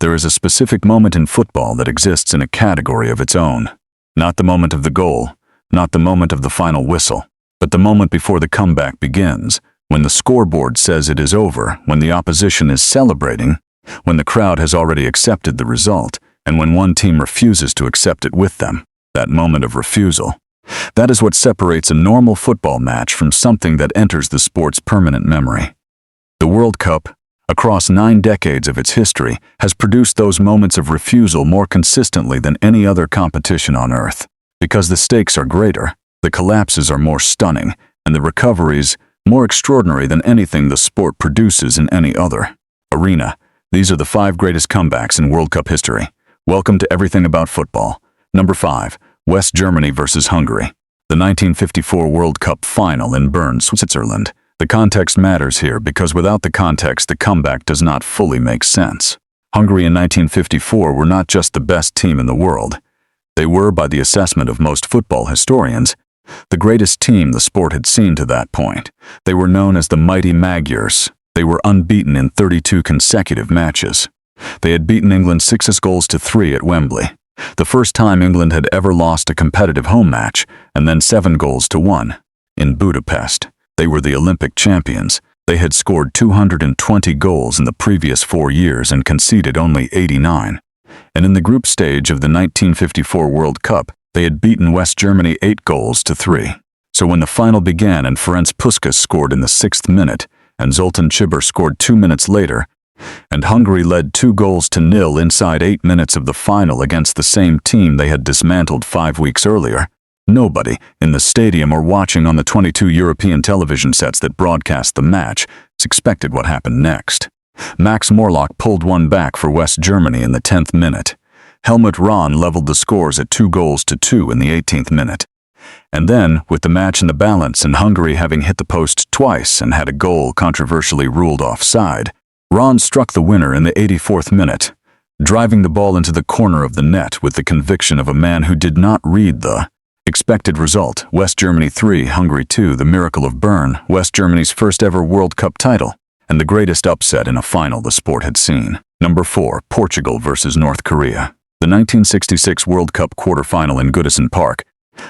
There is a specific moment in football that exists in a category of its own. Not the moment of the goal, not the moment of the final whistle, but the moment before the comeback begins, when the scoreboard says it is over, when the opposition is celebrating, when the crowd has already accepted the result, and when one team refuses to accept it with them. That moment of refusal. That is what separates a normal football match from something that enters the sport's permanent memory. The World Cup, across 9 decades of its history, has produced those moments of refusal more consistently than any other competition on Earth. Because the stakes are greater, the collapses are more stunning, and the recoveries more extraordinary than anything the sport produces in any other arena. These are the 5 greatest comebacks in World Cup history. Welcome to Everything About Football. Number 5. West Germany versus Hungary. The 1954 World Cup final in Bern, Switzerland. The context matters here because without the context, the comeback does not fully make sense. Hungary in 1954 were not just the best team in the world. They were, by the assessment of most football historians, the greatest team the sport had seen to that point. They were known as the Mighty Magyars. They were unbeaten in 32 consecutive matches. They had beaten England 6-3 at Wembley, the first time England had ever lost a competitive home match, and then 7-1 in Budapest. They were the Olympic champions. They had scored 220 goals in the previous 4 years and conceded only 89. And in the group stage of the 1954 World Cup, they had beaten West Germany 8-3. So when the final began and Ferenc Puskás scored in the 6th minute, and Zoltán Csibér scored 2 minutes later, and Hungary led 2-0 inside 8 minutes of the final against the same team they had dismantled 5 weeks earlier, nobody in the stadium or watching on the 22 European television sets that broadcast the match expected what happened next. Max Morlock pulled one back for West Germany in the 10th minute. Helmut Rahn leveled the scores at 2-2 in the 18th minute. And then, with the match in the balance and Hungary having hit the post twice and had a goal controversially ruled offside, Rahn struck the winner in the 84th minute, driving the ball into the corner of the net with the conviction of a man who did not read the expected result. West Germany 3, Hungary 2, the miracle of Bern, West Germany's first ever World Cup title, and the greatest upset in a final the sport had seen. Number 4, Portugal versus North Korea. The 1966 World Cup quarterfinal in Goodison Park,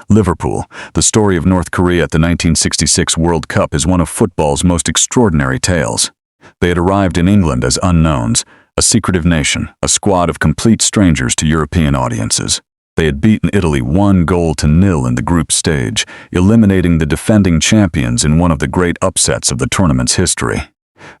Liverpool. The story of North Korea at the 1966 World Cup is one of football's most extraordinary tales. They had arrived in England as unknowns, a secretive nation, a squad of complete strangers to European audiences. They had beaten Italy 1-0 in the group stage, eliminating the defending champions in one of the great upsets of the tournament's history.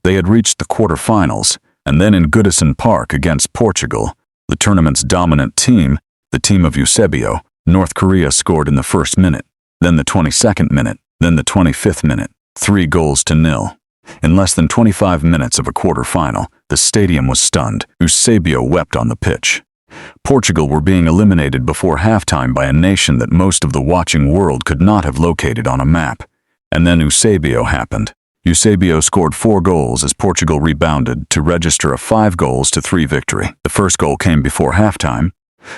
They had reached the quarterfinals, and then in Goodison Park against Portugal, the tournament's dominant team, the team of Eusebio, North Korea scored in the 1st minute, then the 22nd minute, then the 25th minute, 3-0. In less than 25 minutes of a quarterfinal, the stadium was stunned. Eusebio wept on the pitch. Portugal were being eliminated before halftime by a nation that most of the watching world could not have located on a map. And then Eusebio happened. Eusebio scored 4 goals as Portugal rebounded to register a 5-3 victory. The first goal came before halftime,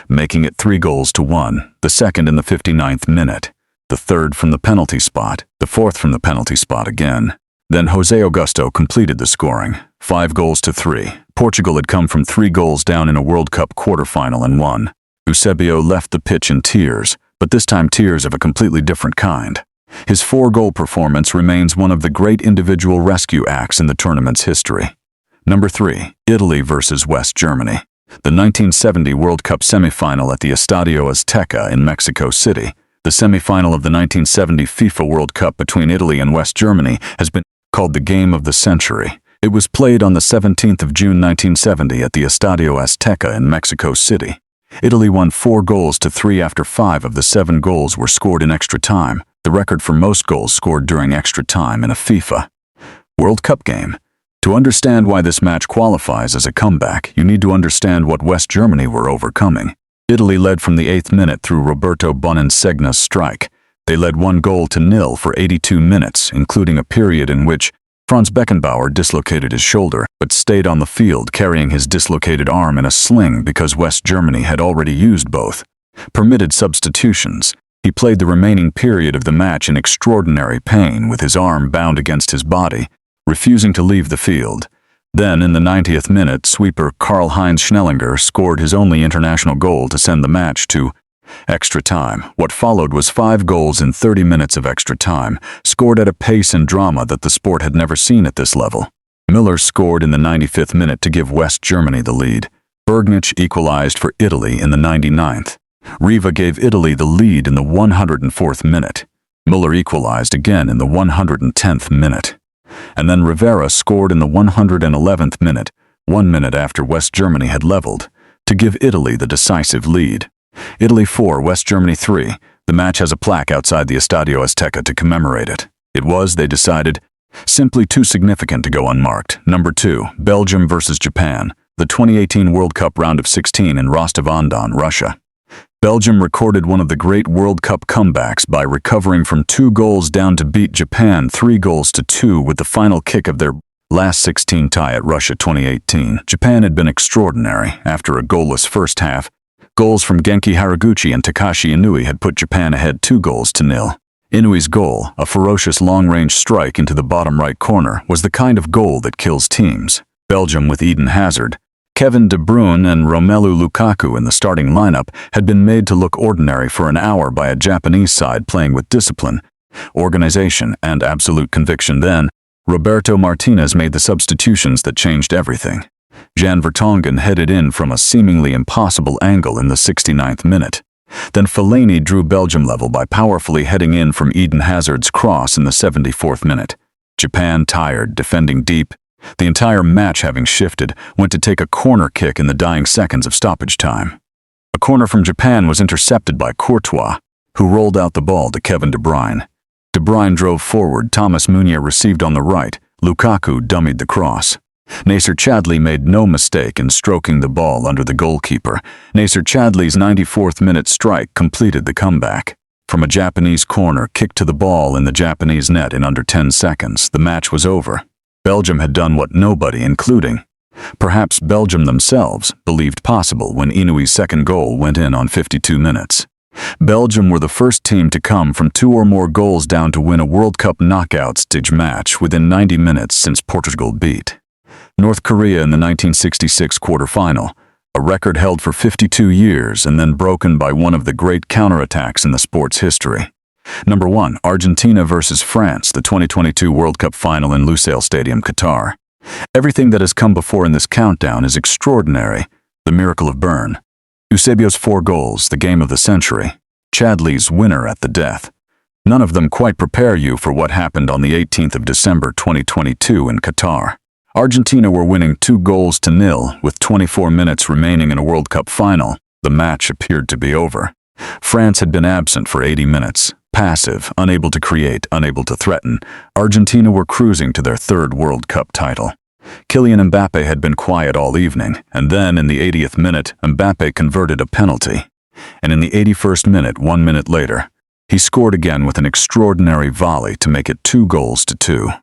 making it 3-1, the second in the 59th minute, the third from the penalty spot, the fourth from the penalty spot again. Then José Augusto completed the scoring, 5-3. Portugal had come from 3 goals down in a World Cup quarterfinal and won. Eusebio left the pitch in tears, but this time tears of a completely different kind. His 4-goal performance remains one of the great individual rescue acts in the tournament's history. Number 3, Italy versus West Germany. The 1970 World Cup semifinal at the Estadio Azteca in Mexico City, the semifinal of the 1970 FIFA World Cup between Italy and West Germany, has been called the game of the century. It was played on the 17th of June 1970 at the Estadio Azteca in Mexico City. Italy won 4-3 after 5 of the 7 goals were scored in extra time, the record for most goals scored during extra time in a FIFA World Cup game. To understand why this match qualifies as a comeback, you need to understand what West Germany were overcoming. Italy led from the 8th minute through Roberto Bonensegna's strike. They led 1-0 for 82 minutes, including a period in which Franz Beckenbauer dislocated his shoulder, but stayed on the field carrying his dislocated arm in a sling because West Germany had already used both permitted substitutions. He played the remaining period of the match in extraordinary pain with his arm bound against his body, refusing to leave the field. Then, in the 90th minute, sweeper Karl-Heinz Schnellinger scored his only international goal to send the match to extra time. What followed was 5 goals in 30 minutes of extra time, scored at a pace and drama that the sport had never seen at this level. Miller scored in the 95th minute to give West Germany the lead. Bergnich equalized for Italy in the 99th. Riva gave Italy the lead in the 104th minute. Müller equalized again in the 110th minute. And then Rivera scored in the 111th minute, 1 minute after West Germany had leveled, to give Italy the decisive lead. Italy 4, West Germany 3. The match has a plaque outside the Estadio Azteca to commemorate it. It was, they decided, simply too significant to go unmarked. Number 2, Belgium versus Japan, the 2018 World Cup round of 16 in Rostov-on-Don, Russia. Belgium recorded one of the great World Cup comebacks by recovering from 2 goals down to beat Japan 3-2 with the final kick of their last 16 tie at Russia 2018. Japan had been extraordinary after a goalless first half. Goals from Genki Haraguchi and Takashi Inui had put Japan ahead 2-0. Inui's goal, a ferocious long-range strike into the bottom right corner, was the kind of goal that kills teams. Belgium, with Eden Hazard, Kevin De Bruyne and Romelu Lukaku in the starting lineup, had been made to look ordinary for an hour by a Japanese side playing with discipline, organization, and absolute conviction. Then, Roberto Martinez made the substitutions that changed everything. Jan Vertonghen headed in from a seemingly impossible angle in the 69th minute. Then Fellaini drew Belgium level by powerfully heading in from Eden Hazard's cross in the 74th minute. Japan, tired, defending deep, the entire match having shifted, went to take a corner kick in the dying seconds of stoppage time. A corner from Japan was intercepted by Courtois, who rolled out the ball to Kevin De Bruyne. De Bruyne drove forward, Thomas Meunier received on the right, Lukaku dummied the cross. Nacer Chadli made no mistake in stroking the ball under the goalkeeper. Nacer Chadli's 94th minute strike completed the comeback. From a Japanese corner kick to the ball in the Japanese net in under 10 seconds, the match was over. Belgium had done what nobody, including perhaps Belgium themselves, believed possible when Inui's second goal went in on 52 minutes. Belgium were the first team to come from 2 or more goals down to win a World Cup knockout stage match within 90 minutes since Portugal beat North Korea in the 1966 quarterfinal, a record held for 52 years and then broken by one of the great counterattacks in the sport's history. Number 1, Argentina versus France, the 2022 World Cup final in Lusail Stadium, Qatar. Everything that has come before in this countdown is extraordinary. The miracle of Bern. Eusebio's 4 goals, the game of the century. Chadli's winner at the death. None of them quite prepare you for what happened on the 18th of December 2022 in Qatar. Argentina were winning 2-0 with 24 minutes remaining in a World Cup final. The match appeared to be over. France had been absent for 80 minutes. Passive, unable to create, unable to threaten, Argentina were cruising to their 3rd World Cup title. Kylian Mbappe had been quiet all evening, and then in the 80th minute, Mbappe converted a penalty. And in the 81st minute, 1 minute later, he scored again with an extraordinary volley to make it 2-2.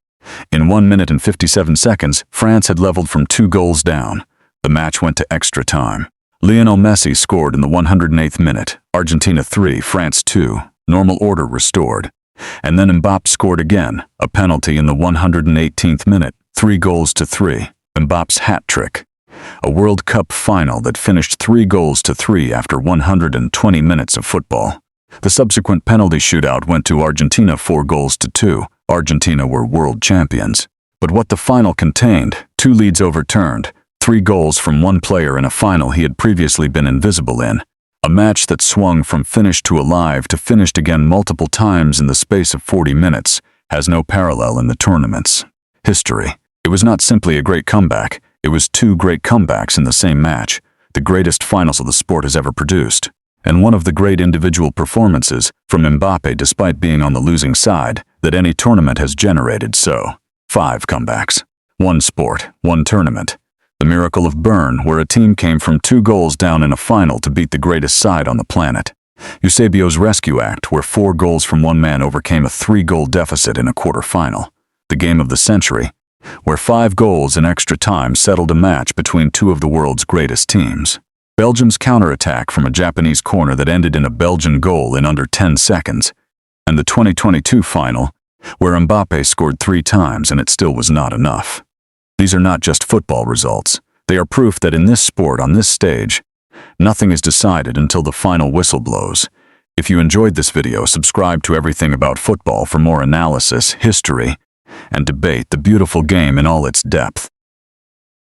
In 1 minute and 57 seconds, France had leveled from 2 goals down. The match went to extra time. Lionel Messi scored in the 108th minute, Argentina 3, France 2. Normal order restored. And then Mbappe scored again, a penalty in the 118th minute, 3-3, Mbappe's hat-trick. A World Cup final that finished 3-3 after 120 minutes of football. The subsequent penalty shootout went to Argentina 4-2. Argentina were world champions. But what the final contained, 2 leads overturned, 3 goals from one player in a final he had previously been invisible in. A match that swung from finished to alive to finished again multiple times in the space of 40 minutes has no parallel in the tournament's history. It was not simply a great comeback, it was 2 great comebacks in the same match, the greatest finals of the sport has ever produced, and one of the great individual performances from Mbappe despite being on the losing side that any tournament has generated. So, 5 comebacks, 1 sport, 1 tournament. The miracle of Bern, where a team came from 2 goals down in a final to beat the greatest side on the planet. Eusebio's rescue act, where 4 goals from one man overcame a 3-goal deficit in a quarterfinal. The game of the century, where 5 goals in extra time settled a match between 2 of the world's greatest teams. Belgium's counterattack from a Japanese corner that ended in a Belgian goal in under 10 seconds. And the 2022 final, where Mbappe scored 3 times and it still was not enough. These are not just football results. They are proof that in this sport, on this stage, nothing is decided until the final whistle blows. If you enjoyed this video, subscribe to Everything About Football for more analysis, history, and debate the beautiful game in all its depth.